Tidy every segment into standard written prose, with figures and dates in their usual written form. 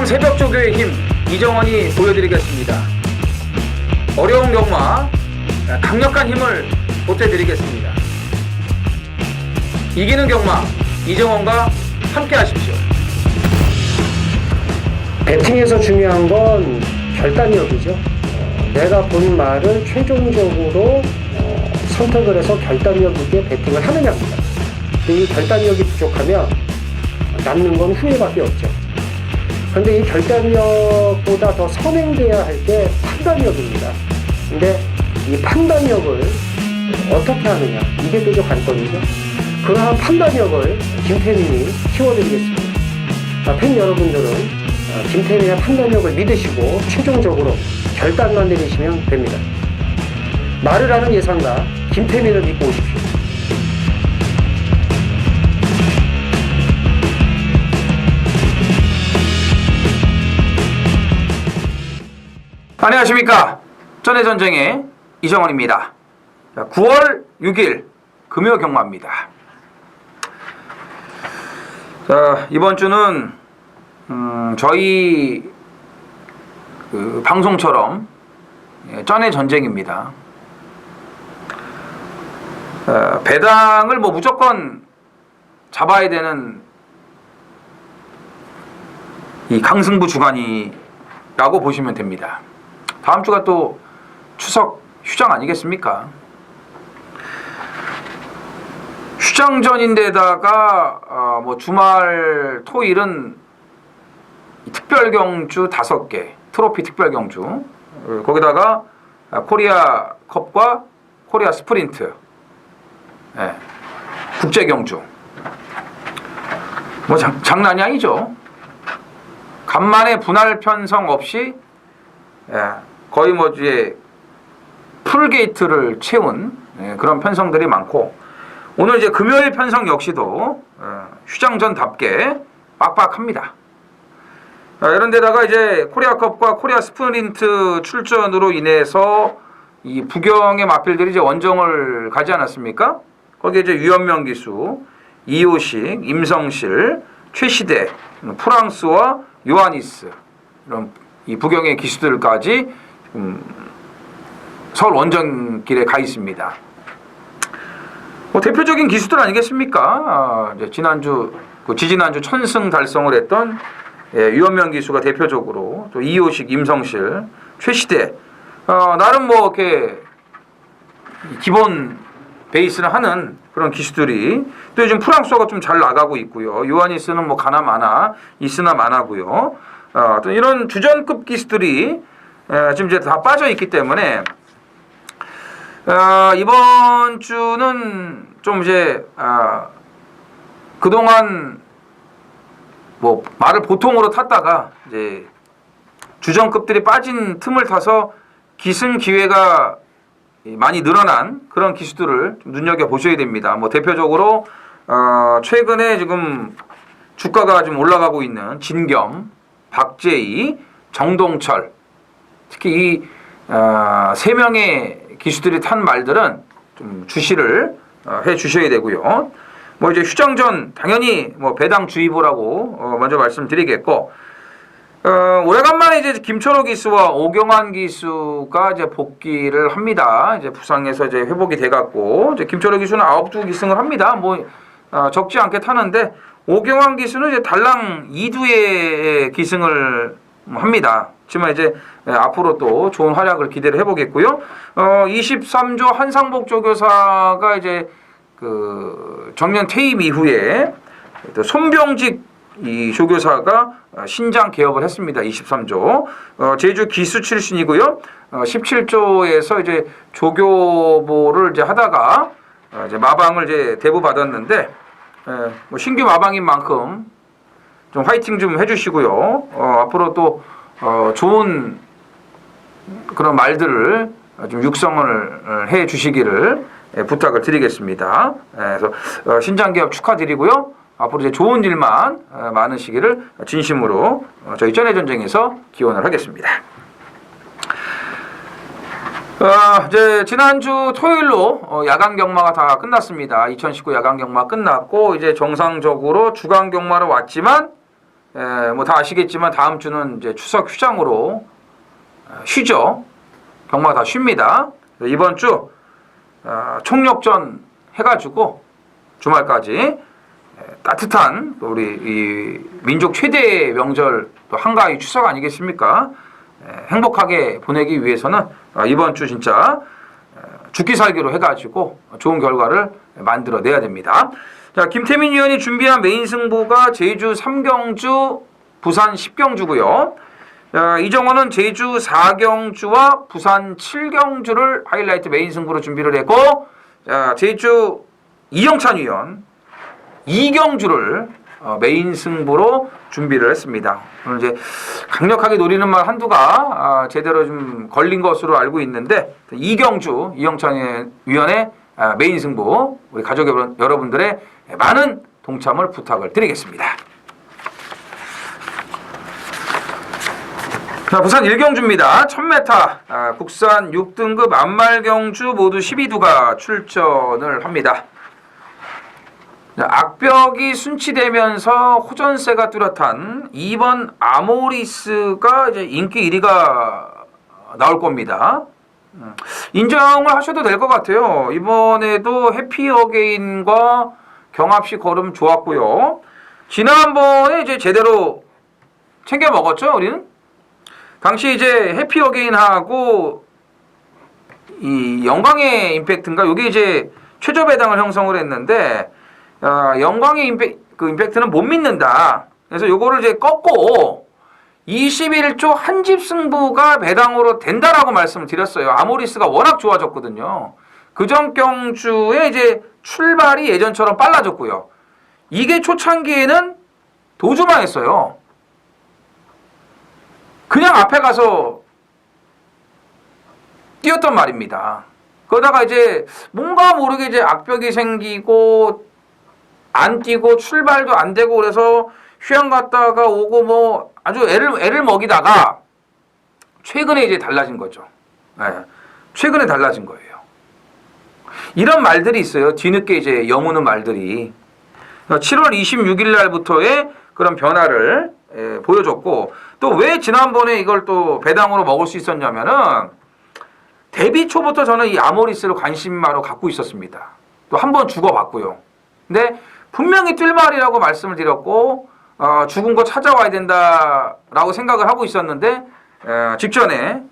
새벽조교의 힘 이정원이 보여드리겠습니다. 어려운 경마 강력한 힘을 보태드리겠습니다. 이기는 경마 이정원과 함께 하십시오. 배팅에서 중요한 건 결단력이죠. 내가 본 말을 최종적으로 선택을 해서 결단력 있게 배팅을 하느냐입니다. 이 결단력이 부족하면 남는 건 후회밖에 없죠. 그런데 이 결단력보다 더 선행돼야 할 게 판단력입니다. 근데 이 판단력을 어떻게 하느냐, 이게 또 관건이죠. 그러한 판단력을 김태민이 키워드리겠습니다. 팬 여러분들은 김태민의 판단력을 믿으시고 최종적으로 결단만 내리시면 됩니다. 말을 하는 예상가 김태민을 믿고 오십시오. 안녕하십니까. 전해전쟁의 이정원입니다. 9월 6일 금요 경마입니다. 자, 이번 주는 저희 방송처럼 전해전쟁입니다. 배당을 무조건 잡아야 되는 이 강승부 주간이라고 보시면 됩니다. 다음 주가 또 추석 휴장 아니겠습니까? 휴장 전인데다가 주말 토일은 특별경주 5개, 트로피 특별경주, 거기다가 코리아 컵과 코리아 스프린트, 국제경주. 장난이 아니죠. 간만에 분할 편성 없이 거의 이제 풀게이트를 채운 그런 편성들이 많고, 오늘 이제 금요일 편성 역시도 휴장전답게 빡빡합니다. 이런 데다가 이제 코리아컵과 코리아 스프린트 출전으로 인해서 이 부경의 마필들이 이제 원정을 가지 않았습니까? 거기에 이제 유현명 기수, 이호식, 임성실, 최시대, 프랑스와 요하니스, 이런 이 부경의 기수들까지 서울 원정길에 가 있습니다. 대표적인 기수들 아니겠습니까? 이제 지지난주 천승 달성을 했던 유현명 기수가 대표적으로, 또 이호식, 임성실, 최시대, 나름 이렇게 기본 베이스를 하는 그런 기수들이, 또 요즘 프랑스어가 좀 잘 나가고 있고요. 요하니스는 가나 마나 있으나 마나고요. 또 이런 주전급 기수들이 지금 이제 다 빠져 있기 때문에 이번 주는 좀 이제 그동안 말을 보통으로 탔다가 이제 주전급들이 빠진 틈을 타서 기승 기회가 많이 늘어난 그런 기수들을 좀 눈여겨 보셔야 됩니다. 대표적으로 최근에 지금 주가가 좀 올라가고 있는 진겸, 박재희, 정동철, 특히 이 3명의 기수들이 탄 말들은 좀 주시를 해 주셔야 되고요. 이제 휴장전 당연히 배당 주의보라고 먼저 말씀드리겠고, 오래간만에 이제 김철호 기수와 오경환 기수가 이제 복귀를 합니다. 이제 부상에서 이제 회복이 돼갖고, 이제 김철호 기수는 9두 기승을 합니다. 적지 않게 타는데, 오경환 기수는 이제 달랑 2두의 기승을 합니다. 하지만 이제 앞으로 또 좋은 활약을 기대를 해보겠고요. 23조 한상복 조교사가 이제 정년 퇴임 이후에 또 손병직 이 조교사가 신장 개업을 했습니다. 23조. 제주 기수 출신이고요. 17조에서 이제 조교보를 이제 하다가 이제 마방을 이제 대부받았는데, 신규 마방인 만큼 좀 화이팅 좀 해주시고요. 앞으로 또 좋은 그런 말들을 좀 육성을 해 주시기를 부탁을 드리겠습니다. 그래서 신장 개업 축하드리고요. 앞으로 이제 좋은 일만 많으시기를 진심으로 저희 전해전쟁에서 기원을 하겠습니다. 이제 지난주 토요일로 야간 경마가 다 끝났습니다. 2019 야간 경마 끝났고, 이제 정상적으로 주간 경마로 왔지만 뭐 다 아시겠지만 다음 주는 이제 추석 휴장으로 쉬죠. 경마가 다 쉽니다. 이번 주 총력전 해가지고 주말까지 따뜻한 우리 이 민족 최대 명절 또 한가위 추석 아니겠습니까? 행복하게 보내기 위해서는 이번 주 진짜 죽기 살기로 해가지고 좋은 결과를 만들어내야 됩니다. 자, 김태민 위원이 준비한 메인 승부가 제주 3경주, 부산 10경주고요. 이정원은 제주 4경주와 부산 7경주를 하이라이트 메인 승부로 준비를 했고, 제주 이영찬 위원 2경주를 메인 승부로 준비를 했습니다. 오늘 이제 강력하게 노리는 말 한두가 제대로 좀 걸린 것으로 알고 있는데, 2경주 이영찬 위원의 메인 승부, 우리 가족 여러분들의 많은 동참을 부탁을 드리겠습니다. 자, 부산 1경주입니다. 1000m 국산 6등급 안말경주 모두 12두가 출전을 합니다. 악벽이 순치되면서 호전세가 뚜렷한 2번 아모리스가 이제 인기 1위가 나올 겁니다. 인정을 하셔도 될 것 같아요. 이번에도 해피 어게인과 경합시 걸음 좋았고요. 지난번에 이제 제대로 챙겨 먹었죠, 우리는? 당시 이제 해피 어게인하고 이 영광의 임팩트인가, 이게 이제 최저 배당을 형성을 했는데, 영광의 임팩트는 못 믿는다. 그래서 요거를 이제 꺾고 21조 한집 승부가 배당으로 된다라고 말씀을 드렸어요. 아모리스가 워낙 좋아졌거든요. 그전 경주에 이제 출발이 예전처럼 빨라졌고요. 이게 초창기에는 도주만 했어요. 그냥 앞에 가서 뛰었단 말입니다. 그러다가 이제 뭔가 모르게 이제 악벽이 생기고 안 뛰고 출발도 안 되고 그래서 휴양 갔다가 오고 뭐 아주 애를 먹이다가 최근에 이제 달라진 거죠. 네. 최근에 달라진 거예요. 이런 말들이 있어요. 뒤늦게 이제 여무는 말들이. 7월 26일 날부터의 그런 변화를 보여줬고, 또 왜 지난번에 이걸 또 배당으로 먹을 수 있었냐면은 데뷔 초부터 저는 이 아모리스를 관심마로 갖고 있었습니다. 또 한 번 죽어봤고요. 근데 분명히 뛸 말이라고 말씀을 드렸고, 죽은 거 찾아와야 된다라고 생각을 하고 있었는데, 직전에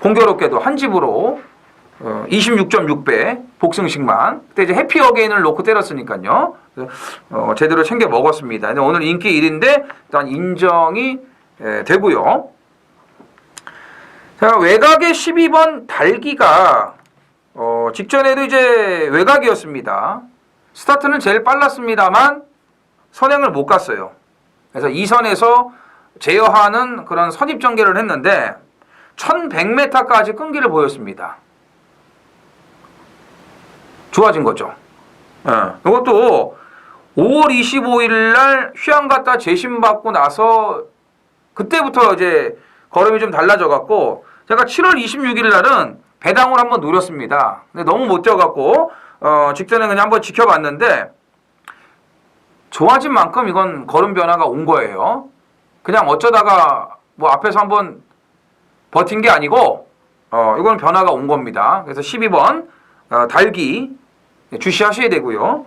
공교롭게도 한 집으로 26.6배 복승식만, 그때 이제 해피 어게인을 놓고 때렸으니까요. 제대로 챙겨 먹었습니다. 근데 오늘 인기 1위인데 일단 인정이 되고요. 자, 외곽의 12번 달기가 직전에도 이제 외곽이었습니다. 스타트는 제일 빨랐습니다만 선행을 못 갔어요. 그래서 2선에서 제어하는 그런 선입 전개를 했는데 1100m까지 끈기를 보였습니다. 좋아진 거죠. 이것도 5월 25일 날 휴양 갔다 재심받고 나서 그때부터 이제 걸음이 좀 달라져 갖고, 제가 7월 26일 날은 배당을 한번 노렸습니다. 근데 너무 못 뛰어갖고 직전에 그냥 한번 지켜봤는데 좋아진 만큼 이건 걸음 변화가 온 거예요. 그냥 어쩌다가 뭐 앞에서 한번 버틴 게 아니고 이건 변화가 온 겁니다. 그래서 12번 달기 주시하셔야 되고요.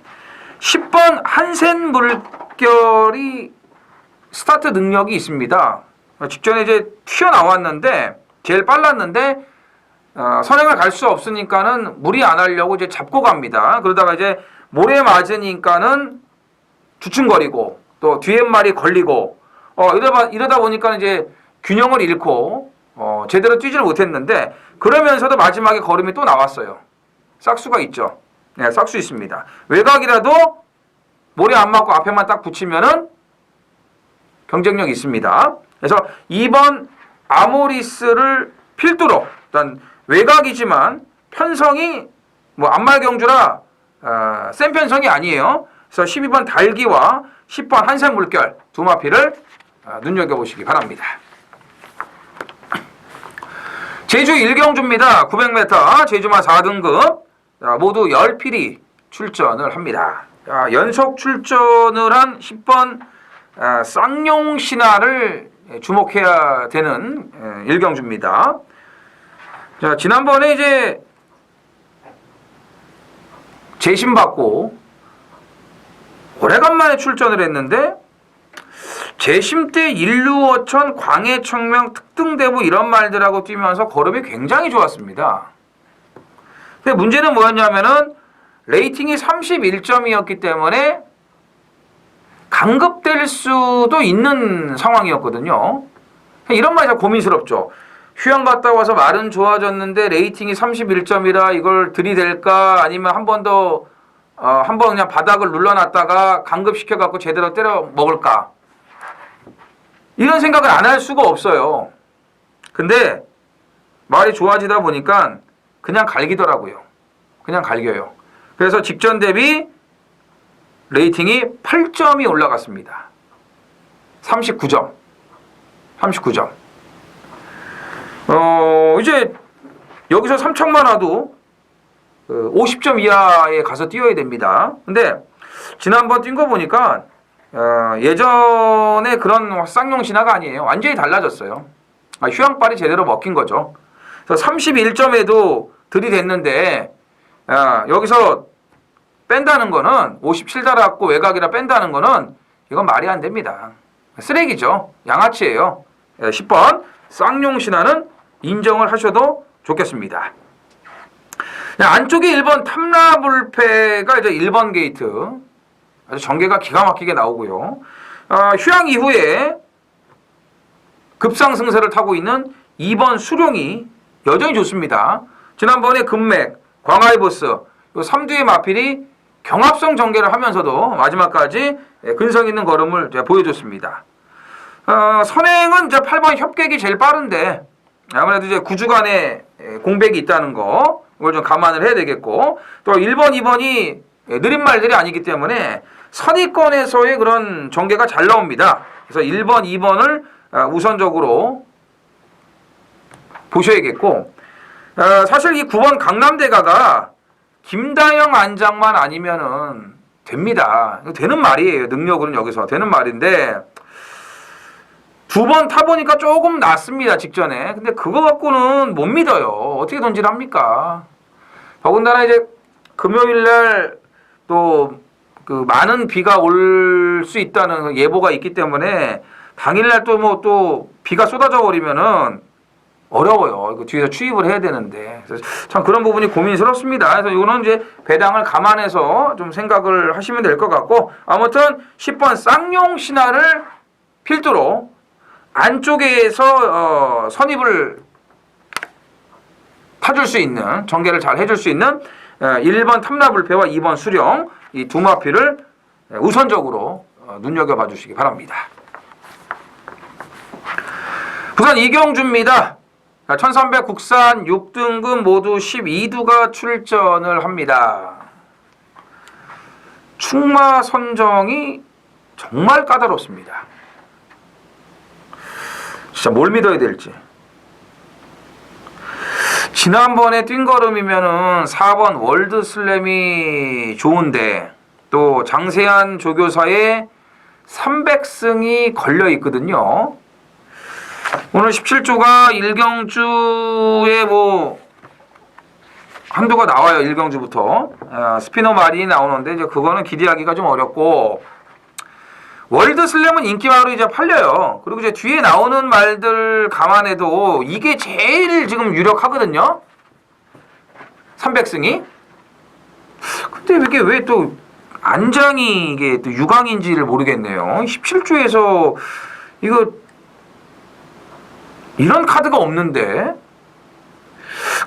10번 한센 물결이 스타트 능력이 있습니다. 직전에 이제 튀어나왔는데 제일 빨랐는데 선행을 갈 수 없으니까는 무리 안 하려고 이제 잡고 갑니다. 그러다가 이제 모래 맞으니까는 주춤거리고 또 뒤에 말이 걸리고 이러다 보니까 이제 균형을 잃고 제대로 뛰지를 못했는데, 그러면서도 마지막에 걸음이 또 나왔어요. 싹수가 있죠. 네, 싹수 있습니다. 외곽이라도 모래 안 맞고 앞에만 딱 붙이면은 경쟁력이 있습니다. 그래서 2번 아모리스를 필두로, 일단 외곽이지만 편성이 뭐 안말경주라 센 편성이 아니에요. 그래서 12번 달기와 10번 한센 물결 두 마피를 눈여겨보시기 바랍니다. 제주 1경주입니다. 900m 제주마 4등급 모두 10필이 출전을 합니다. 연속 출전을 한 10번 쌍용 신화를 주목해야 되는 일경주입니다. 자, 지난번에 이제 재심받고 오래간만에 출전을 했는데 재심 때 인류어천, 광해청명, 특등대부 이런 말들하고 뛰면서 걸음이 굉장히 좋았습니다. 근데 문제는 뭐였냐면은 레이팅이 31점이었기 때문에 강급될 수도 있는 상황이었거든요. 이런 말이 참 고민스럽죠. 휴양 갔다 와서 말은 좋아졌는데 레이팅이 31점이라 이걸 들이댈까 아니면 한 번 더 한 번 그냥 바닥을 눌러놨다가 강급시켜갖고 제대로 때려 먹을까 이런 생각을 안 할 수가 없어요. 근데 말이 좋아지다 보니까 그냥 갈기더라고요. 그냥 갈겨요. 그래서 직전 대비 레이팅이 8점이 올라갔습니다. 39점. 39점. 이제 여기서 3척만 와도 50점 이하에 가서 뛰어야 됩니다. 근데 지난번 뛴 거 보니까 예전에 그런 쌍용 신화가 아니에요. 완전히 달라졌어요. 휴양발이 제대로 먹힌 거죠. 그래서 31점에도 들이댔는데 여기서 뺀다는 거는 57 달았고 외곽이라 뺀다는 거는 이건 말이 안 됩니다. 쓰레기죠. 양아치예요. 10번 쌍용 신화는 인정을 하셔도 좋겠습니다. 안쪽에 1번 탐라불패가 이제 1번 게이트. 아주 전개가 기가 막히게 나오고요. 휴양 이후에 급상승세를 타고 있는 2번 수룡이 여전히 좋습니다. 지난번에 금맥, 광하이보스, 요 3두의 마필이 경합성 전개를 하면서도 마지막까지 근성 있는 걸음을 보여줬습니다. 선행은 이제 8번 협객이 제일 빠른데 아무래도 이제 구주간에 공백이 있다는 거 이걸 좀 감안을 해야 되겠고 또 1번, 2번이 느린 말들이 아니기 때문에 선의권에서의 그런 전개가 잘 나옵니다. 그래서 1번, 2번을 우선적으로 보셔야겠고 사실 이 9번 강남대가가 김다영 안장만 아니면은 됩니다. 되는 말이에요. 능력으로는 여기서 되는 말인데 두 번 타보니까 조금 낫습니다. 직전에. 근데 그거 갖고는 못 믿어요. 어떻게 돈질합니까? 더군다나 이제 금요일날 또 그 많은 비가 올 수 있다는 예보가 있기 때문에 당일날 또 뭐 또 비가 쏟아져 버리면은 어려워요. 이거 뒤에서 추입을 해야 되는데. 그래서 참 그런 부분이 고민스럽습니다. 그래서 이거는 이제 배당을 감안해서 좀 생각을 하시면 될 것 같고 아무튼 10번 쌍용 신화를 필두로 안쪽에서 선입을 타줄 수 있는 전개를 잘 해줄 수 있는 1번 탐라불패와 2번 수령 이 두 마필을 우선적으로 눈여겨봐 주시기 바랍니다. 부산 이경주입니다. 1300 국산 6등급 모두 12두가 출전을 합니다. 충마 선정이 정말 까다롭습니다. 진짜 뭘 믿어야 될지. 지난번에 뛴 걸음이면은 4번 월드슬램이 좋은데 또 장세한 조교사의 300승이 걸려 있거든요. 오늘 17조가 일경주에 뭐 한두가 나와요. 일경주부터 스피너 마린이 나오는데 이제 그거는 기대하기가 좀 어렵고 월드슬램은 인기말로 이제 팔려요. 그리고 이제 뒤에 나오는 말들 감안해도 이게 제일 지금 유력하거든요. 300승이. 근데 이게 왜 또 안장이 이게 또 유강인지를 모르겠네요. 17조에서 이거 이런 카드가 없는데.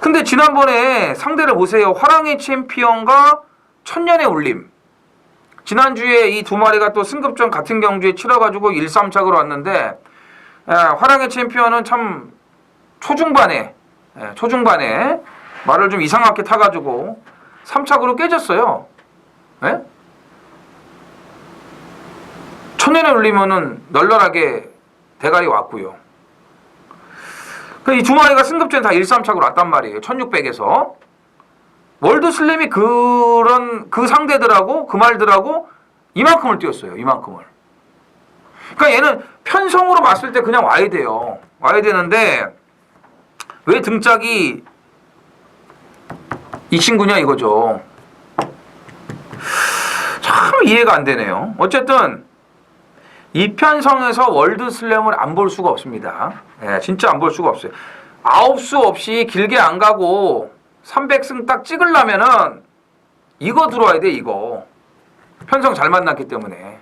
근데 지난번에 상대를 보세요. 화랑의 챔피언과 천년의 울림. 지난주에 이 두 마리가 또 승급전 같은 경주에 치러가지고 1-3착으로 왔는데 화랑의 챔피언은 참 초중반에 말을 좀 이상하게 타가지고 3착으로 깨졌어요. 네? 천년에 울리면은 널널하게 대가리 왔고요. 이 두 마리가 승급전 다 1-3착으로 왔단 말이에요. 1600에서. 월드슬램이 그 상대들하고 그 말들하고 이만큼을 뛰었어요. 이만큼을. 그러니까 얘는 편성으로 봤을 때 그냥 와야 돼요. 와야 되는데 왜 등짝이 이 친구냐 이거죠. 참 이해가 안 되네요. 어쨌든 이 편성에서 월드슬램을 안 볼 수가 없습니다. 예, 진짜 안 볼 수가 없어요. 아홉수 없이 길게 안 가고 300승 딱 찍으려면은 이거 들어와야 돼, 이거. 편성 잘 만났기 때문에.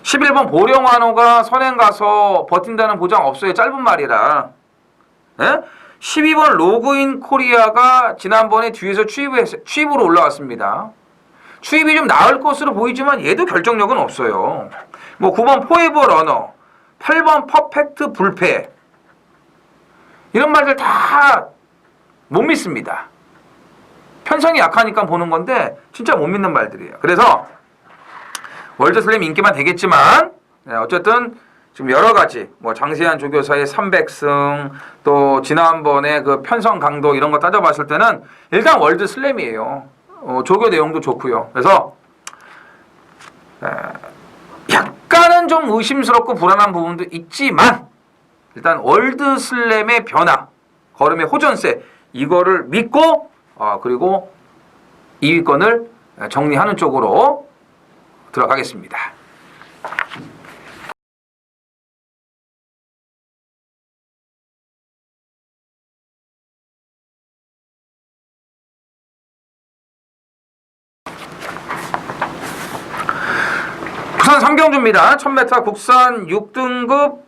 11번 보령환호가 선행 가서 버틴다는 보장 없어요. 짧은 말이라. 예? 12번 로그인 코리아가 지난번에 뒤에서 추입으로 올라왔습니다. 추입이 좀 나을 것으로 보이지만 얘도 결정력은 없어요. 뭐 9번 포에버 러너, 8번 퍼펙트 불패 이런 말들 다 못 믿습니다. 편성이 약하니까 보는 건데 진짜 못 믿는 말들이에요. 그래서 월드슬램 인기만 되겠지만 어쨌든 지금 여러 가지 뭐 장세한 조교사의 300승 또 지난번에 그 편성 강도 이런 거 따져봤을 때는 일단 월드슬램이에요. 조교 내용도 좋고요. 그래서 약간은 좀 의심스럽고 불안한 부분도 있지만 일단 월드슬램의 변화, 걸음의 호전세 이거를 믿고 그리고 2위권을 정리하는 쪽으로 들어가겠습니다. 부산 3경주입니다. 1000m 국산 6등급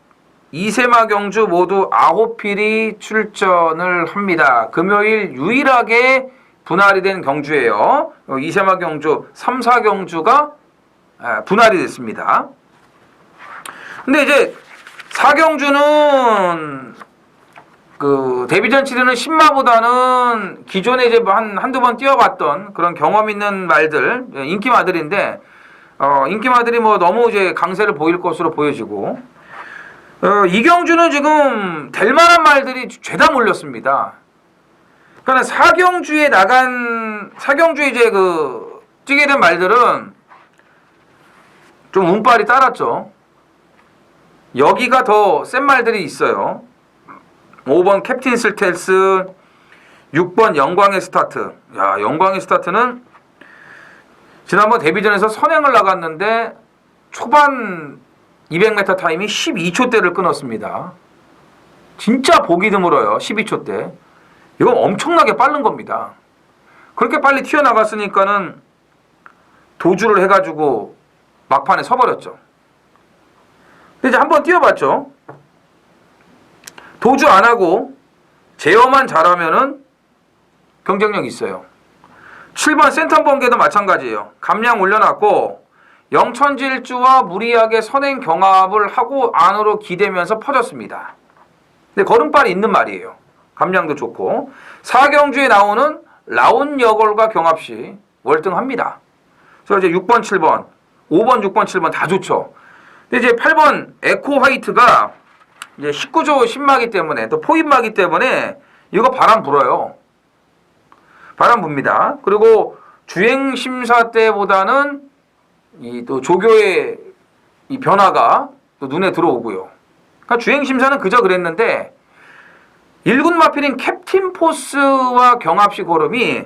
2세마 경주 모두 9필이 출전을 합니다. 금요일 유일하게 분할이 된 경주예요. 2세마 경주, 3, 4경주가 분할이 됐습니다. 근데 이제 4경주는 그 데뷔전 치르는 신마보다는 기존에 이제 한두 번 뛰어봤던 그런 경험 있는 말들, 인기마들인데 인기마들이 뭐 너무 이제 강세를 보일 것으로 보여지고 이경주는 지금 될 만한 말들이 죄다 몰렸습니다. 그러니까 사경주에 이제 뛰게 된 말들은 좀 운빨이 따랐죠. 여기가 더 센 말들이 있어요. 5번 캡틴 스텔스, 6번 영광의 스타트. 야, 영광의 스타트는 지난번 데뷔전에서 선행을 나갔는데 초반 200m 타임이 12초대를 끊었습니다. 진짜 보기 드물어요. 12초대. 이건 엄청나게 빠른 겁니다. 그렇게 빨리 튀어나갔으니까는 도주를 해가지고 막판에 서버렸죠. 근데 이제 한번 뛰어봤죠. 도주 안 하고 제어만 잘하면은 경쟁력 있어요. 7번 센텀 번개도 마찬가지예요. 감량 올려놨고 영천질주와 무리하게 선행 경합을 하고 안으로 기대면서 퍼졌습니다. 근데 걸음발이 있는 말이에요. 감량도 좋고 4경주에 나오는 라운 여걸과 경합시 월등합니다. 그래서 이제 6번, 7번, 5번, 6번, 7번 다 좋죠. 근데 이제 8번 에코 화이트가 이제 19조 신마기 때문에 또 포인마기 때문에 이거 바람 불어요. 바람 붑니다. 그리고 주행 심사 때보다는 이 또 조교의 이 변화가 또 눈에 들어오고요. 그러니까 주행 심사는 그저 그랬는데 1군 마필인 캡틴 포스와 경합시 걸음이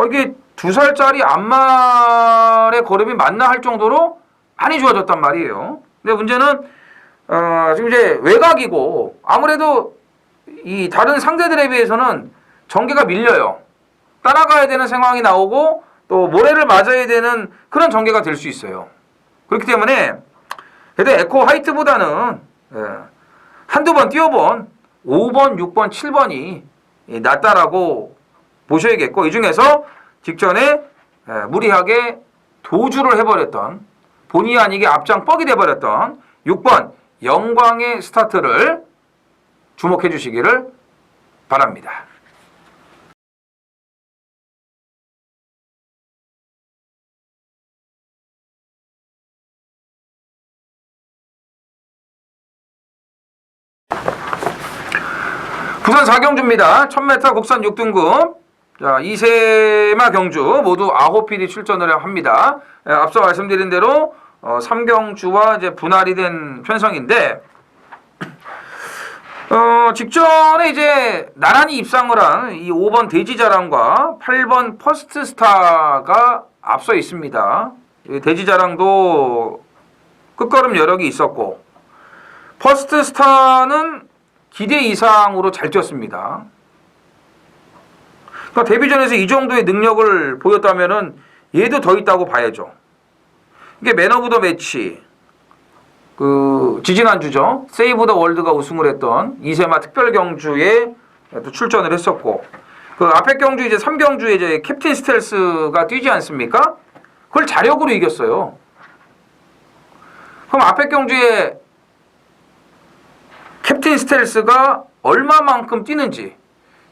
이게 2살짜리 암말의 걸음이 맞나 할 정도로 많이 좋아졌단 말이에요. 근데 문제는 지금 이제 외곽이고 아무래도 이 다른 상대들에 비해서는 전개가 밀려요. 따라가야 되는 상황이 나오고 또 모래를 맞아야 되는 그런 전개가 될 수 있어요. 그렇기 때문에 그래도 에코 화이트보다는 한두 번 뛰어본 5번, 6번, 7번이 낫다라고 보셔야겠고 이 중에서 직전에 무리하게 도주를 해버렸던 본의 아니게 앞장 뻑이 돼버렸던 6번 영광의 스타트를 주목해 주시기를 바랍니다. 부산 4경주입니다. 1000m 국산 6등급. 자, 2세마 경주 모두 9필이 출전을 합니다. 앞서 말씀드린 대로 3경주와 이제 분할이 된 편성인데, 직전에 이제 나란히 입상을 한 이 5번 대지자랑과 8번 퍼스트스타가 앞서 있습니다. 이 대지자랑도 끝걸음 여력이 있었고, 퍼스트스타는 기대 이상으로 잘 뛰었습니다. 그러니까 데뷔전에서 이 정도의 능력을 보였다면은 얘도 더 있다고 봐야죠. 이게 맨 오브 더 매치, 지지난주죠. 세이브 더 월드가 우승을 했던 이세마 특별 경주에 또 출전을 했었고, 그 앞에 경주 이제 3경주에 이제 캡틴 스텔스가 뛰지 않습니까? 그걸 자력으로 이겼어요. 그럼 앞에 경주에 캡틴 스텔스가 얼마만큼 뛰는지,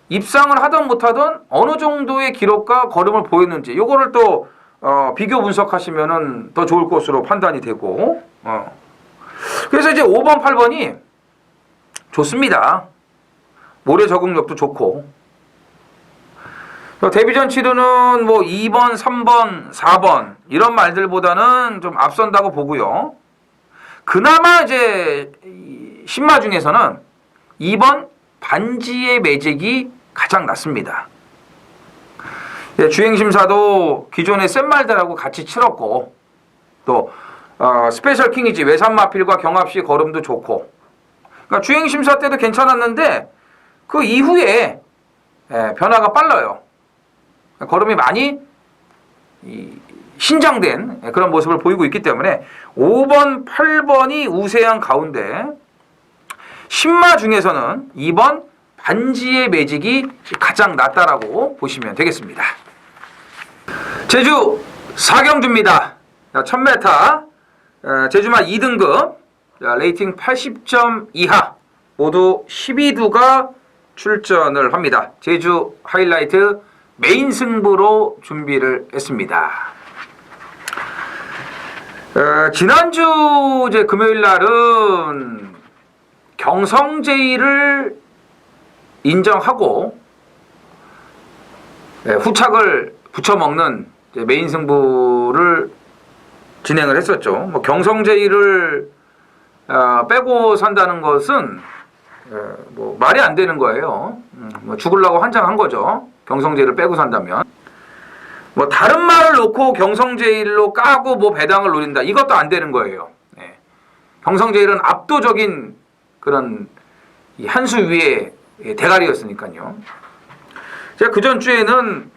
입상을 하든 못하든 어느 정도의 기록과 걸음을 보였는지, 요거를 또 비교 분석하시면은 더 좋을 것으로 판단이 되고, 그래서 이제 5번, 8번이 좋습니다. 모래 적응력도 좋고, 데뷔전 치르는 뭐 2번, 3번, 4번 이런 말들보다는 좀 앞선다고 보고요. 그나마 이제 신마 중에서는 2번 반지의 매직이 가장 낫습니다. 주행심사도 기존의 센 말들하고 같이 치렀고, 또 스페셜 킹이지 외산마필과 경합시 걸음도 좋고, 그러니까 주행심사 때도 괜찮았는데 그 이후에 변화가 빨라요. 걸음이 많이 신장된 그런 모습을 보이고 있기 때문에 5번, 8번이 우세한 가운데 신마 중에서는 2번 반지의 매직이 가장 낫다라고 보시면 되겠습니다. 제주 4경주입니다. 1000m 제주마 2등급 레이팅 80점 이하 모두 12두가 출전을 합니다. 제주 하이라이트 메인 승부로 준비를 했습니다. 지난주 이제 금요일 날은 경성제의를 인정하고 후착을 붙여먹는 메인 승부를 진행을 했었죠. 뭐 경성제의를 빼고 산다는 것은 뭐 말이 안 되는 거예요. 뭐 죽으려고 환장한 거죠. 경성제의를 빼고 산다면. 뭐 다른 말을 놓고 경성제의로 까고 뭐 배당을 노린다, 이것도 안 되는 거예요. 경성제의는 압도적인 그런 한 수 위의 대가리였으니까요. 제가 그 전주에는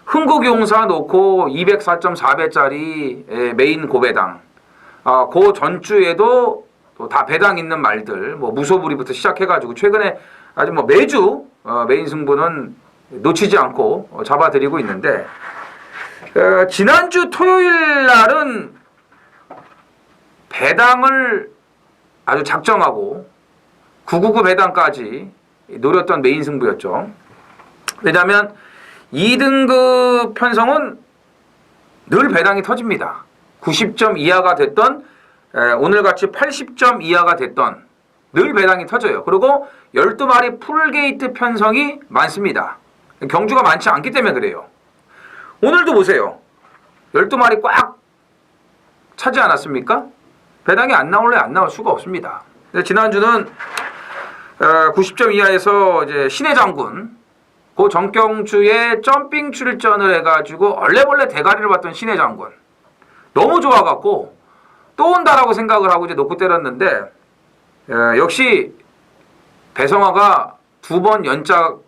흥국용사 놓고 204.4배짜리 메인 고배당, 그 전주에도 또 다 배당 있는 말들, 뭐 무소불위부터 시작해가지고 최근에 아주 뭐 매주 메인 승부는 놓치지 않고 잡아드리고 있는데, 지난주 토요일 날은 배당을 아주 작정하고 999 배당까지 노렸던 메인 승부였죠. 왜냐하면 2등급 편성은 늘 배당이 터집니다. 90점 이하가 됐던, 오늘같이 80점 이하가 됐던 늘 배당이 터져요. 그리고 12마리 풀게이트 편성이 많습니다. 경주가 많지 않기 때문에 그래요. 오늘도 보세요. 12마리 꽉 차지 않았습니까? 배당이 안 나올래 안 나올 수가 없습니다. 지난주는 90점 이하에서 이제 신의 장군, 그 정경주에 점핑 출전을 해가지고 얼레벌레 대가리를 봤던 신의 장군, 너무 좋아갖고 또 온다라고 생각을 하고 이제 놓고 때렸는데, 역시 배성화가 2번 연작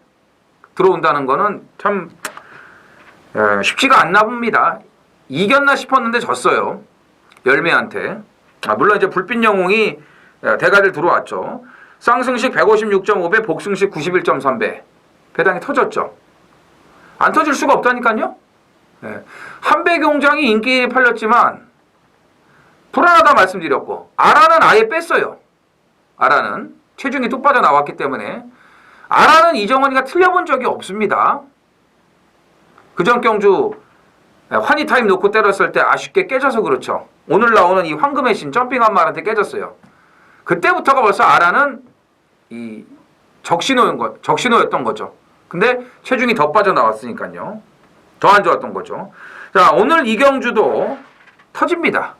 들어온다는 거는 참 쉽지가 않나 봅니다. 이겼나 싶었는데 졌어요. 열매한테. 물론 이제 불빛 영웅이 대가리를 들어왔죠. 쌍승식 156.5배, 복승식 91.3배. 배당이 터졌죠. 안 터질 수가 없다니까요. 한배경장이 인기 팔렸지만 불안하다 말씀드렸고, 아라는 아예 뺐어요. 아라는 체중이 뚝 빠져나왔기 때문에 아라는 이정원이가 틀려본 적이 없습니다. 그전 경주 환희타임 놓고 때렸을 때 아쉽게 깨져서 그렇죠. 오늘 나오는 이 황금의 신 점핑 한 말한테 깨졌어요. 그때부터가 벌써 아라는 이 적신호였던 거죠. 근데 체중이 더 빠져나왔으니까요. 더 안 좋았던 거죠. 자, 오늘 이경주도 터집니다.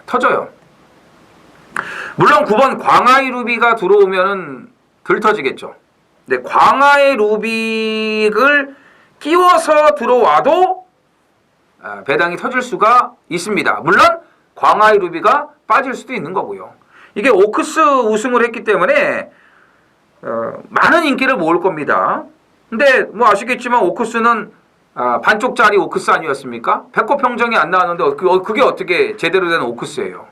터져요. 물론 9번 광하이 루빅가 들어오면은 덜 터지겠죠. 근데 광하이 루빅을 끼워서 들어와도 배당이 터질 수가 있습니다. 물론 광하이 루빅가 빠질 수도 있는 거고요. 이게 오크스 우승을 했기 때문에 많은 인기를 모을 겁니다. 근데 뭐 아시겠지만 오크스는 반쪽짜리 오크스 아니었습니까? 배꼽평정이 안 나왔는데 그게 어떻게 제대로 된 오크스예요?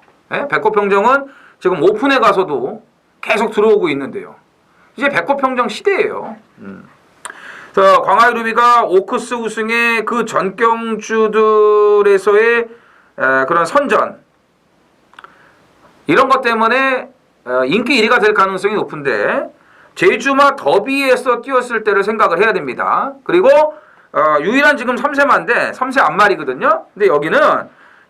배꼽평정은 지금 오픈에 가서도 계속 들어오고 있는데요. 이제 배꼽평정 시대예요. 그래서 광하이 루빅가 오크스 우승의 그 전경주들에서의 그런 선전 이런 것 때문에 인기 1위가 될 가능성이 높은데 제주마 더비에서 뛰었을 때를 생각을 해야 됩니다. 그리고 유일한 지금 3세마인데 3세 앞말이거든요. 근데 여기는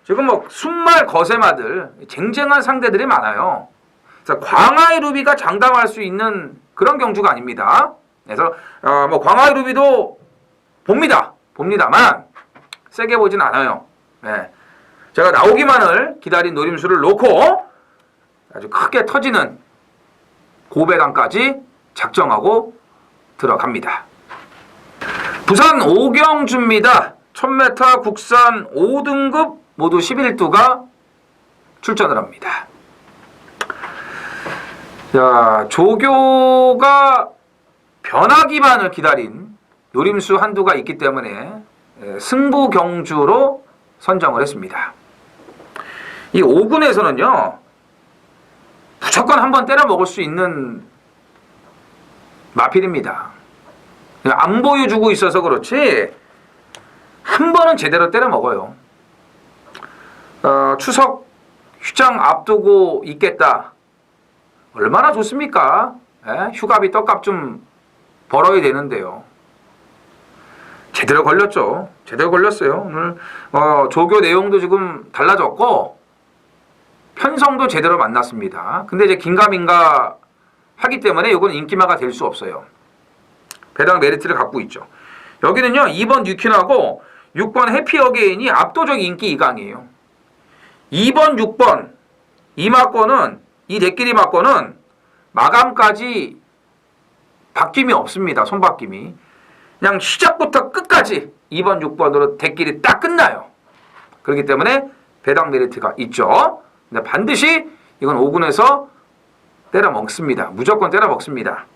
지금 뭐 순말 거세마들 쟁쟁한 상대들이 많아요. 그래서 광하이 루빅가 장담할 수 있는 그런 경주가 아닙니다. 그래서 뭐 광하이 루빅도 봅니다만 세게 보진 않아요. 제가 나오기만을 기다린 노림수를 놓고 아주 크게 터지는 고배당까지 작정하고 들어갑니다. 부산 오경주입니다. 1000m 국산 5등급 모두 11두가 출전을 합니다. 자, 조교가 변하기만을 기다린 노림수 한두가 있기 때문에 승부 경주로 선정을 했습니다. 이 5군에서는요 무조건 한번 때려 먹을 수 있는 마필입니다. 안 보여주고 있어서 그렇지 한 번은 제대로 때려 먹어요. 추석 휴장 앞두고 있겠다. 얼마나 좋습니까? 휴가비 떡값 좀 벌어야 되는데요. 제대로 걸렸죠. 제대로 걸렸어요. 오늘 조교 내용도 지금 달라졌고 편성도 제대로 만났습니다. 근데 이제 긴가민가 하기 때문에 이건 인기마가 될 수 없어요. 배당 메리트를 갖고 있죠. 여기는요 2번 뉴킨하고 6번 해피어게인이 압도적 인기 2강이에요. 2번, 6번 이 막권은 이 대끼리 막권은 마감까지 바뀜이 없습니다. 손바뀜이. 그냥 시작부터 끝까지 2번, 6번으로 대끼리 딱 끝나요. 그렇기 때문에 배당 메리트가 있죠. 근데 반드시 이건 5군에서 때려 먹습니다. 무조건 때려 먹습니다.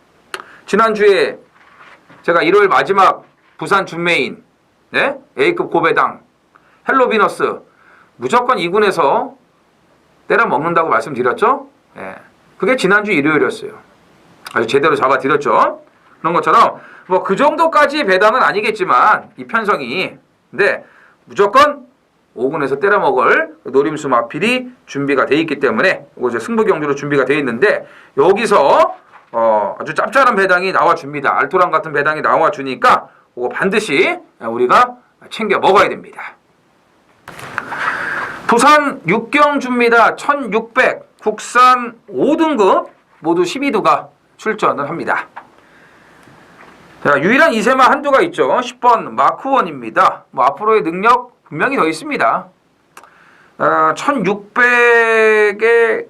지난주에 제가 일요일 마지막 부산 준메인 A급 고배당 헬로비너스 무조건 2군에서 때려 먹는다고 말씀드렸죠. 그게 지난주 일요일이었어요. 아주 제대로 잡아드렸죠. 그런 것처럼 뭐 그 정도까지 배당은 아니겠지만 이 편성이 근데 무조건 5군에서 때려 먹을 노림수 마필이 준비가 돼 있기 때문에 이제 승부 경주로 준비가 돼 있는데 여기서 아주 짭짤한 배당이 나와줍니다. 알토란 같은 배당이 나와주니까 그거 반드시 우리가 챙겨 먹어야 됩니다. 부산 육경주입니다. 1600 국산 5등급 모두 12두가 출전을 합니다. 자, 유일한 2세마 한두가 있죠. 10번 마크원입니다. 뭐 앞으로의 능력 분명히 더 있습니다. 1600의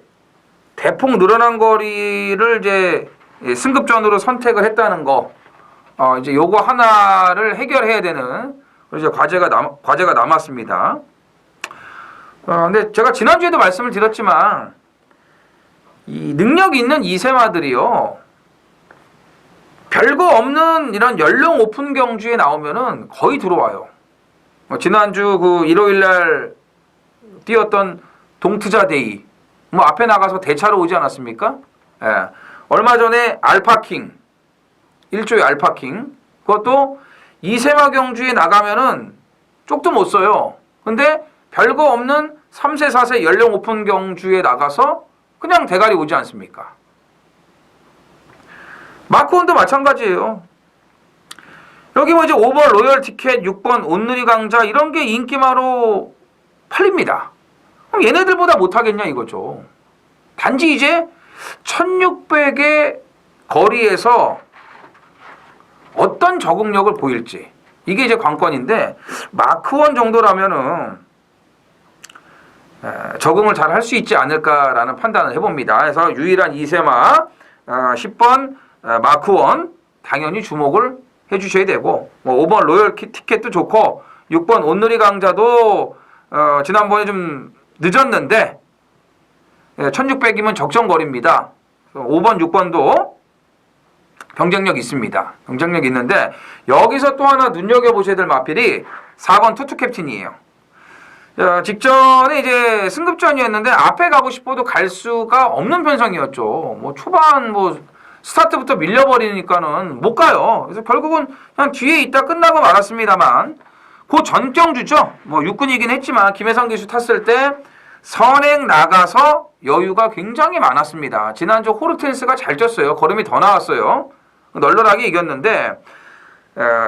대폭 늘어난 거리를 이제 승급전으로 선택을 했다는 거, 이제 요거 하나를 해결해야 되는 이제 과제가 남았습니다. 근데 제가 지난주에도 말씀을 드렸지만 이 능력 있는 2세마들이요. 별거 없는 이런 연령 오픈 경주에 나오면은 거의 들어와요. 지난주 그 일요일날 뛰었던 동트자데이 뭐 앞에 나가서 대차로 오지 않았습니까? 얼마 전에 알파킹 1조의 알파킹 그것도 2세마 경주에 나가면은 쪽도 못 써요. 근데 별거 없는 3세 4세 연령 오픈 경주에 나가서 그냥 대가리 오지 않습니까? 마크원도 마찬가지예요. 여기 뭐 이제 5번 로열 티켓, 6번 온누리 강자 이런 게 인기마로 팔립니다. 그럼 얘네들보다 못하겠냐 이거죠. 단지 이제 1600의 거리에서 어떤 적응력을 보일지 이게 이제 관건인데 마크원 정도라면은 적응을 잘 할 수 있지 않을까라는 판단을 해봅니다. 그래서 유일한 2세마 10번 마크원 당연히 주목을 해주셔야 되고, 뭐 5번 로열 티켓도 좋고 6번 온누리 강자도 지난번에 좀 늦었는데 1600이면 적정거리입니다. 5번 6번도 경쟁력 있습니다. 경쟁력 있는데 여기서 또 하나 눈여겨보셔야 될 마필이 4번 투투 캡틴이에요. 직전에 이제 승급전이었는데 앞에 가고 싶어도 갈 수가 없는 편성이었죠. 뭐 초반 뭐 스타트부터 밀려버리니까는 못 가요. 그래서 결국은 그냥 뒤에 있다 끝나고 말았습니다만, 그 전경주죠. 뭐 육군이긴 했지만 김혜성 기수 탔을 때 선행 나가서 여유가 굉장히 많았습니다. 지난주 호르텐스가 잘 쪘어요. 걸음이 더 나왔어요. 널널하게 이겼는데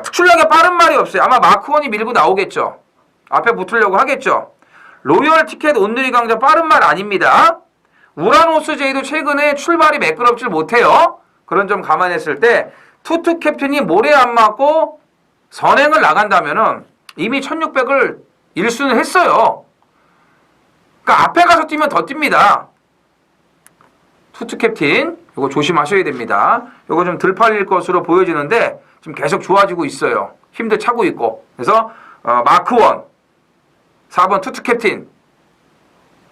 특출나게 빠른 말이 없어요. 아마 마크원이 밀고 나오겠죠. 앞에 붙으려고 하겠죠. 로열 티켓 온누리 강자 빠른 말 아닙니다. 우라노스 제이도 최근에 출발이 매끄럽질 못해요. 그런 점 감안했을 때 투투 캡틴이 모래 안 맞고 선행을 나간다면은 이미 1600을 1순을 했어요. 그러니까 앞에 가서 뛰면 더 뜁니다. 투투 캡틴 이거 조심하셔야 됩니다. 이거 좀 덜 팔릴 것으로 보여지는데 지금 계속 좋아지고 있어요. 힘도 차고 있고. 그래서 마크원 4번 투투 캡틴,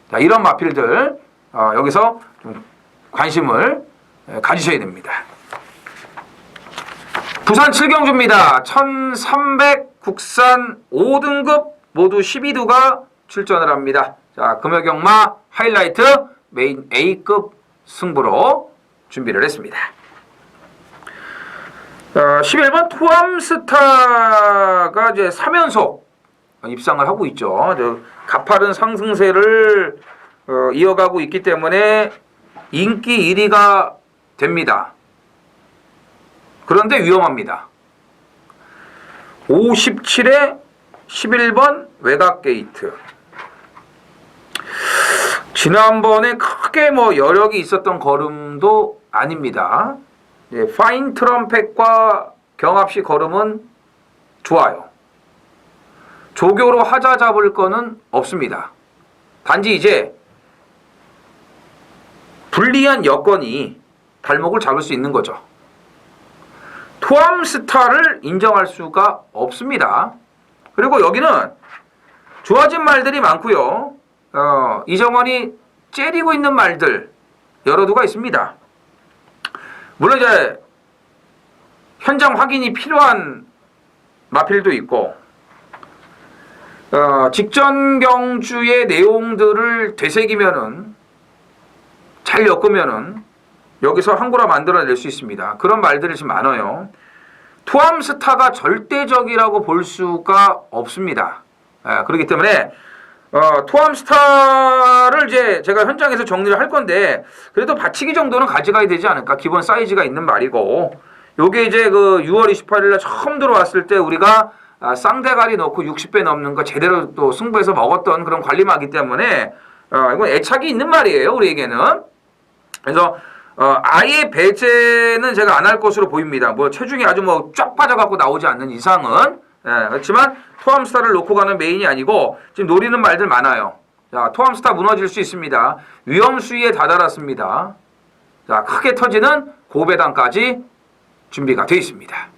자, 이런 마필들 여기서 좀 관심을 가지셔야 됩니다. 부산 7경주입니다. 1300 국산 5등급 모두 12두가 출전을 합니다. 자, 금요경마 하이라이트 메인 A급 승부로 준비를 했습니다. 11번 토암스타가 이제 3연속 입상을 하고 있죠. 가파른 상승세를 이어가고 있기 때문에 인기 1위가 됩니다. 그런데 위험합니다. 57에 11번 외곽 게이트. 지난번에 크게 뭐 여력이 있었던 걸음도 아닙니다. 파인 트럼펫과 경합시 걸음은 좋아요. 조교로 하자 잡을 거는 없습니다. 단지 이제 불리한 여건이 발목을 잡을 수 있는 거죠. 토암스타를 인정할 수가 없습니다. 그리고 여기는 좋아진 말들이 많고요. 이정원이 째리고 있는 말들 여러 두가 있습니다. 물론 이제 현장 확인이 필요한 마필도 있고, 직전 경주의 내용들을 되새기면은 잘 엮으면은 여기서 한 구라 만들어낼 수 있습니다. 그런 말들이 지금 많아요. 토암스타가 절대적이라고 볼 수가 없습니다. 그렇기 때문에 토암스타를 이제 제가 현장에서 정리를 할 건데, 그래도 받치기 정도는 가져가야 되지 않을까. 기본 사이즈가 있는 말이고, 요게 이제 그 6월 28일날 처음 들어왔을 때 우리가 쌍대가리 넣고 60배 넘는 거 제대로 또 승부해서 먹었던 그런 관리마기 때문에 이건 애착이 있는 말이에요, 우리에게는. 그래서 아예 배제는 제가 안 할 것으로 보입니다. 뭐 체중이 아주 뭐 쫙 빠져갖고 나오지 않는 이상은. 그렇지만 토암스타를 놓고 가는 메인이 아니고 지금 노리는 말들 많아요. 자, 토암스타 무너질 수 있습니다. 위험 수위에 다다랐습니다. 자, 크게 터지는 고배당까지 준비가 되어 있습니다.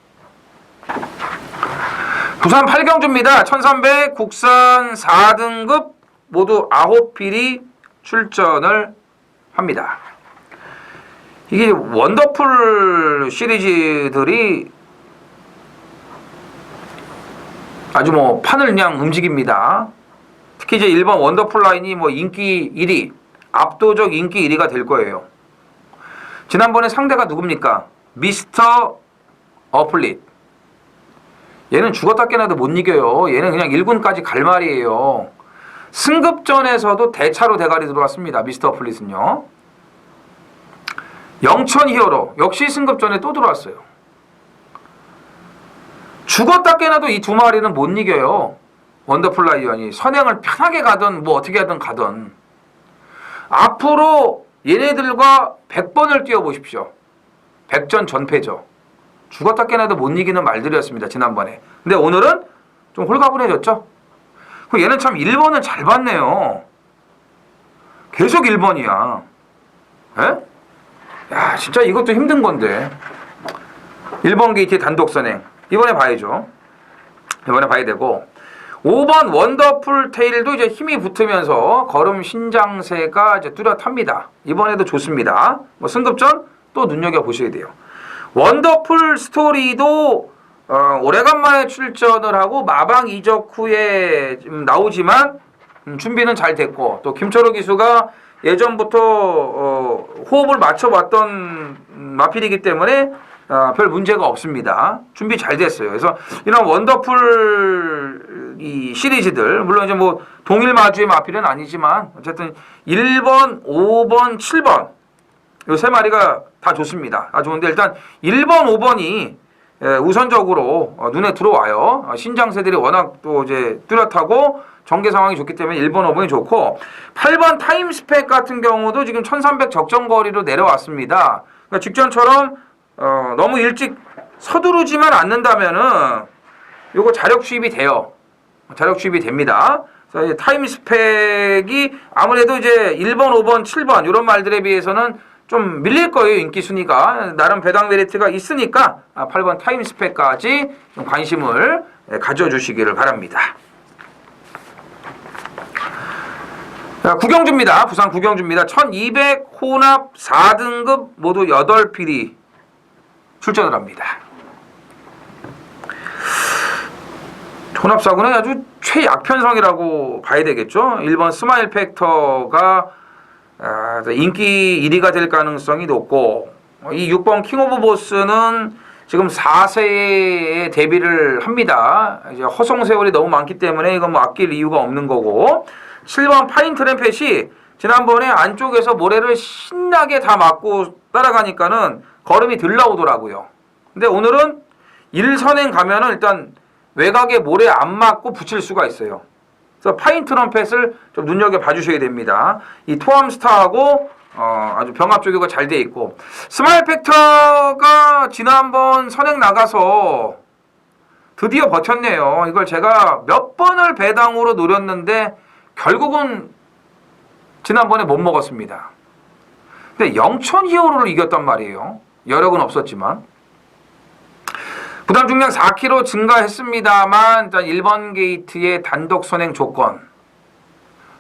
부산 8경주입니다. 1300 국산 4등급 모두 9필이 출전을 합니다. 이게 원더풀 시리즈들이 아주 뭐 판을 그냥 움직입니다. 특히 이제 1번 원더풀 라인이 뭐 인기 1위, 압도적 인기 1위가 될 거예요. 지난번에 상대가 누굽니까? 미스터 어플릿. 얘는 죽었다 깨나도 못 이겨요. 얘는 그냥 1군까지 갈 말이에요. 승급전에서도 대차로 대가리 들어왔습니다. 미스터 어플릿은요. 영천 히어로 역시 승급전에 또 들어왔어요. 죽었다 깨나도 이 두 마리는 못 이겨요. 원더풀 라이언이 선행을 편하게 가든 뭐 어떻게 하든 가든 앞으로 얘네들과 100번을 뛰어보십시오. 100전 전패죠. 죽었다 깨나도 못 이기는 말들이었습니다. 지난번에. 근데 오늘은 좀 홀가분해졌죠. 얘는 참 1번을 잘 봤네요. 계속 1번이야. 에? 야, 진짜 이것도 힘든 건데. 1번 게이트의 단독 선행. 이번에 봐야죠. 이번에 봐야 되고. 5번 원더풀 테일도 이제 힘이 붙으면서 걸음 신장세가 이제 뚜렷합니다. 이번에도 좋습니다. 뭐 승급전 또 눈여겨보셔야 돼요. 원더풀 스토리도 오래간만에 출전을 하고 마방 이적 후에 좀 나오지만 준비는 잘 됐고 또 김철호 기수가 예전부터 호흡을 맞춰왔던 마필이기 때문에 별 문제가 없습니다. 준비 잘 됐어요. 그래서 이런 원더풀 이 시리즈들 물론 이제 뭐 동일 마주의 마필은 아니지만 어쨌든 1번, 5번, 7번 이 세 마리가 다 좋습니다. 아 좋은데 일단 1번, 5번이 우선적으로 눈에 들어와요. 신장세들이 워낙 또 이제 뚜렷하고 전개 상황이 좋기 때문에 1번, 5번이 좋고 8번 타임스펙 같은 경우도 지금 1300 적정거리로 내려왔습니다. 그러니까 직전처럼 너무 일찍 서두르지만 않는다면은 요거 자력 주입이 돼요. 자력 주입이 됩니다. 그래서 이제 타임 스펙이 아무래도 이제 1번, 5번, 7번 이런 말들에 비해서는 좀 밀릴 거예요. 인기 순위가 나름 배당 메리트가 있으니까 8번 타임 스펙까지 좀 관심을 가져주시기를 바랍니다. 자, 구경주입니다. 부산 구경주입니다. 1200 혼합 4등급 모두 8필이 출전을 합니다. 혼합사구는 아주 최약편성이라고 봐야 되겠죠. 1번 스마일 팩터가 인기 1위가 될 가능성이 높고 이 6번 킹 오브 보스는 지금 4세에 데뷔를 합니다. 이제 허송 세월이 너무 많기 때문에 이건 뭐 아낄 이유가 없는 거고 7번 파인 트램펫이 지난번에 안쪽에서 모래를 신나게 다 맞고 따라가니까는 걸음이 덜 나오더라고요. 근데 오늘은 1선행 가면은 일단 외곽에 모래 안 맞고 붙일 수가 있어요. 그래서 파인 트럼펫을 좀 눈여겨 봐주셔야 됩니다. 이 토암스타하고 아주 병합 조교가 잘 돼 있고 스마일 팩터가 지난번 선행 나가서 드디어 버텼네요. 이걸 제가 몇 번을 배당으로 노렸는데 결국은 지난번에 못 먹었습니다. 근데 영천 히어로를 이겼단 말이에요. 여력은 없었지만 부담 중량 4kg 증가했습니다만 일단 1번 게이트의 단독 선행 조건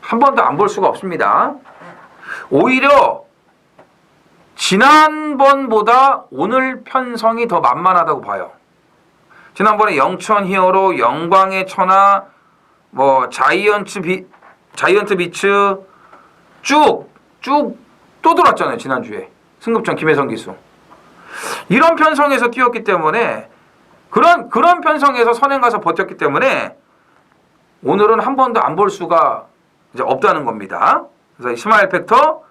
한 번도 안 볼 수가 없습니다. 오히려 지난번보다 오늘 편성이 더 만만하다고 봐요. 지난번에 영천 히어로, 영광의 천하, 뭐 자이언트 비츠 쭉 또 돌았잖아요. 지난주에 승급전 김혜성 기수 이런 편성에서 뛰었기 때문에 그런 편성에서 선행 가서 버텼기 때문에 오늘은 한 번도 안 볼 수가 이제 없다는 겁니다. 그래서 이 스마일 팩터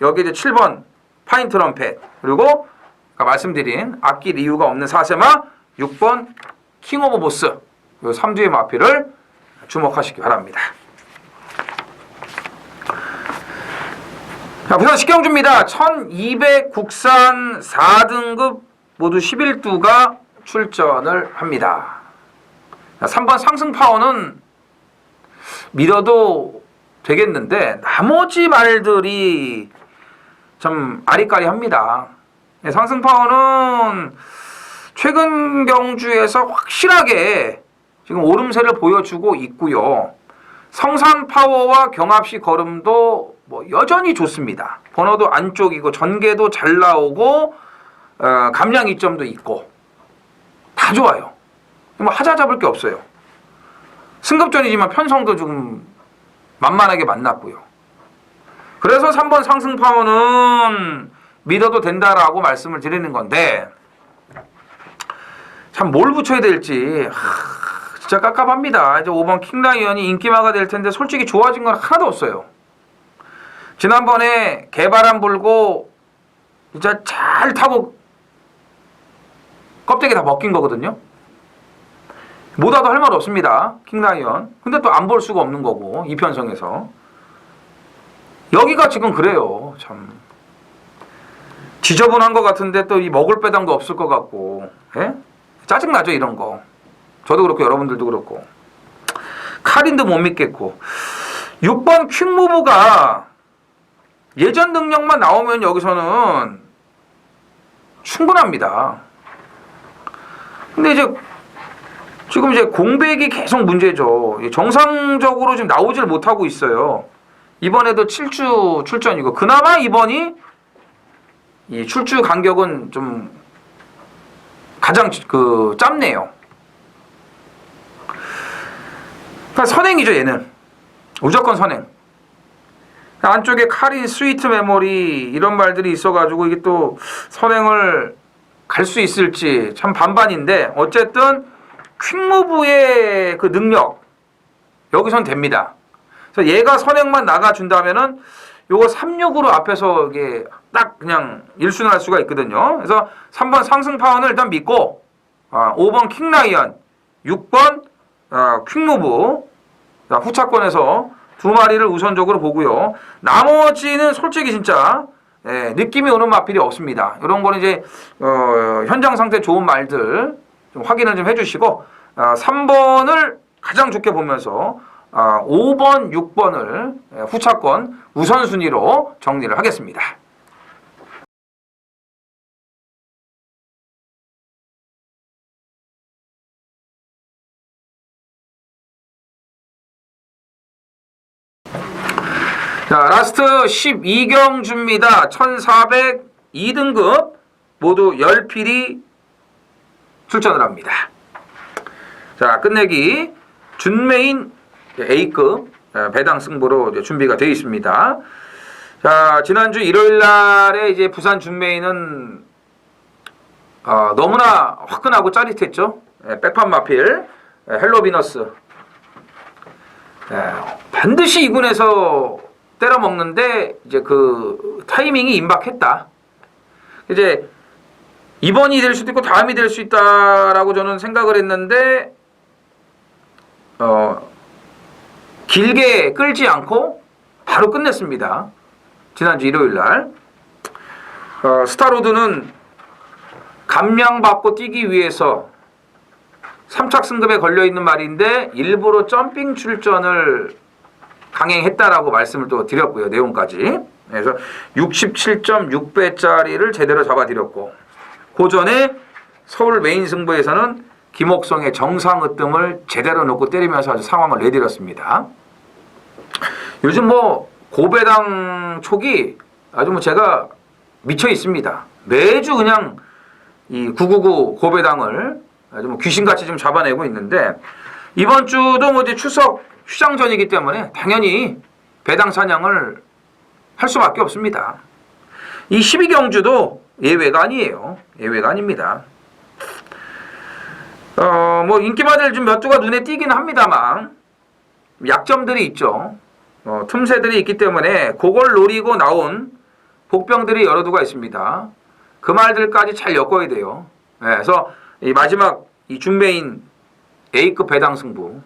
여기 이제 7번 파인 트럼펫 그리고 아까 말씀드린 아낄 이유가 없는 4세마 6번 킹 오브 보스 요 3두의 마필을 주목하시기 바랍니다. 자, 부산 식경주입니다. 1200 국산 4등급 모두 11두가 출전을 합니다. 3번 상승 파워는 밀어도 되겠는데 나머지 말들이 좀 아리까리합니다. 상승 파워는 최근 경주에서 확실하게 지금 오름세를 보여주고 있고요. 성산 파워와 경합시 걸음도 뭐 여전히 좋습니다. 번호도 안쪽이고 전개도 잘 나오고 감량 이점도 있고 다 좋아요. 뭐 하자 잡을 게 없어요. 승급전이지만 편성도 좀 만만하게 만났고요. 그래서 3번 상승 파워는 믿어도 된다라고 말씀을 드리는 건데 참 뭘 붙여야 될지 진짜 깝깝합니다. 이제 5번 킹라이언이 인기마가 될 텐데 솔직히 좋아진 건 하나도 없어요. 지난번에 개바람 불고 진짜 잘 타고 껍데기 다 벗긴 거거든요. 못와도 할 말 없습니다. 킹라이언. 근데 또 안 볼 수가 없는 거고 이 편성에서 여기가 지금 그래요. 참 지저분한 것 같은데 또 이 먹을 배당도 없을 것 같고 짜증나죠 이런 거. 저도 그렇고 여러분들도 그렇고 카린도 못 믿겠고 6번 퀵무브가 예전 능력만 나오면 여기서는 충분합니다. 근데 이제 지금 이제 공백이 계속 문제죠. 정상적으로 지금 나오질 못하고 있어요. 이번에도 7주 출전이고, 그나마 이번이 이 출주 간격은 좀 가장 짧네요. 그러니까 선행이죠, 얘는. 무조건 선행. 안쪽에 카린, 스위트 메모리 이런 말들이 있어가지고 이게 또 선행을 갈 수 있을지 참 반반인데, 어쨌든 퀵무브의 그 능력 여기선 됩니다. 그래서 얘가 선행만 나가준다면은 요거 3-6으로 앞에서 이게 딱 그냥 1순을 할 수가 있거든요. 그래서 3번 상승파원을 일단 믿고 5번 킹라이언, 6번 퀵무브 후차권에서 두 마리를 우선적으로 보고요. 나머지는 솔직히 진짜 느낌이 오는 마필이 없습니다. 이런 거는 이제 현장 상태 좋은 말들 좀 확인을 좀 해주시고 3번을 가장 좋게 보면서 5번, 6번을 후차권 우선순위로 정리를 하겠습니다. 자, 라스트 12경주입니다. 1402등급 모두 10필이 출전을 합니다. 자, 끝내기 준메인 A급 배당 승부로 이제 준비가 되어 있습니다. 자, 지난주 일요일 날에 이제 부산 준메인은 너무나 화끈하고 짜릿했죠. 백판 마필 헬로비너스 반드시 2군에서 때려 먹는데 이제 그 타이밍이 임박했다. 이제 이번이 될 수도 있고 다음이 될 수 있다라고 저는 생각을 했는데 길게 끌지 않고 바로 끝냈습니다. 지난주 일요일 날 스타로드는 감량받고 뛰기 위해서 3착 승급에 걸려있는 말인데 일부러 점핑 출전을 강행했다라고 말씀을 또 드렸고요. 내용까지. 그래서 67.6배짜리를 제대로 잡아드렸고, 그 전에 서울 메인 승부에서는 김옥성의 정상으뜸을 제대로 놓고 때리면서 아주 상황을 내드렸습니다. 요즘 뭐 고배당 촉이 아주 뭐 제가 미쳐 있습니다. 매주 그냥 이 999 고배당을 아주 뭐 귀신같이 좀 잡아내고 있는데, 이번 주도 뭐 이제 추석 휴장전이기 때문에 당연히 배당 사냥을 할 수밖에 없습니다. 이 12경주도 예외가 아니에요. 예외가 아닙니다. 뭐 인기마들 좀 몇 주가 눈에 띄긴 합니다만 약점들이 있죠. 틈새들이 있기 때문에 그걸 노리고 나온 복병들이 여러 두가 있습니다. 그 말들까지 잘 엮어야 돼요. 그래서 이 마지막 이 준메인 A급 배당 승부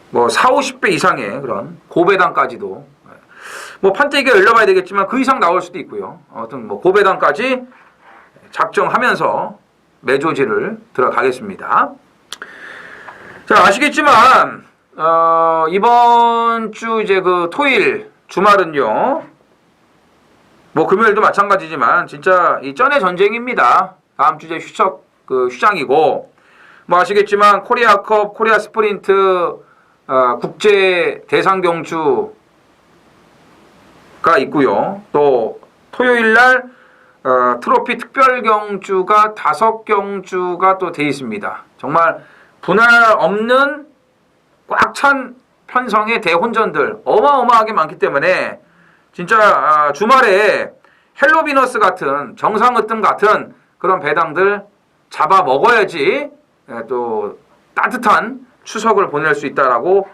뭐 40-50배 이상의 그런 고배당까지도 뭐 판때기가 열려봐야 되겠지만 그 이상 나올 수도 있고요. 아무튼 뭐 고배당까지 작정하면서 매조지를 들어가겠습니다. 자, 아시겠지만 이번 주 이제 그 토일 주말은요, 뭐 금요일도 마찬가지지만 진짜 이 쩐의 전쟁입니다. 다음 주 이제 휴장이고, 뭐 아시겠지만 코리아컵, 코리아 스프린트 국제 대상 경주가 있고요. 또 토요일 날 트로피 특별 경주가 5경주가 또 돼 있습니다. 정말 분할 없는 꽉 찬 편성의 대혼전들 어마어마하게 많기 때문에 진짜 주말에 헬로비너스 같은 정상으뜸 같은 그런 배당들 잡아 먹어야지 또 따뜻한 추석을 보낼 수 있다라고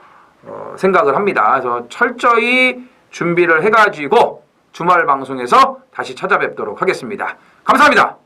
생각을 합니다. 그래서 철저히 준비를 해가지고 주말 방송에서 다시 찾아뵙도록 하겠습니다. 감사합니다.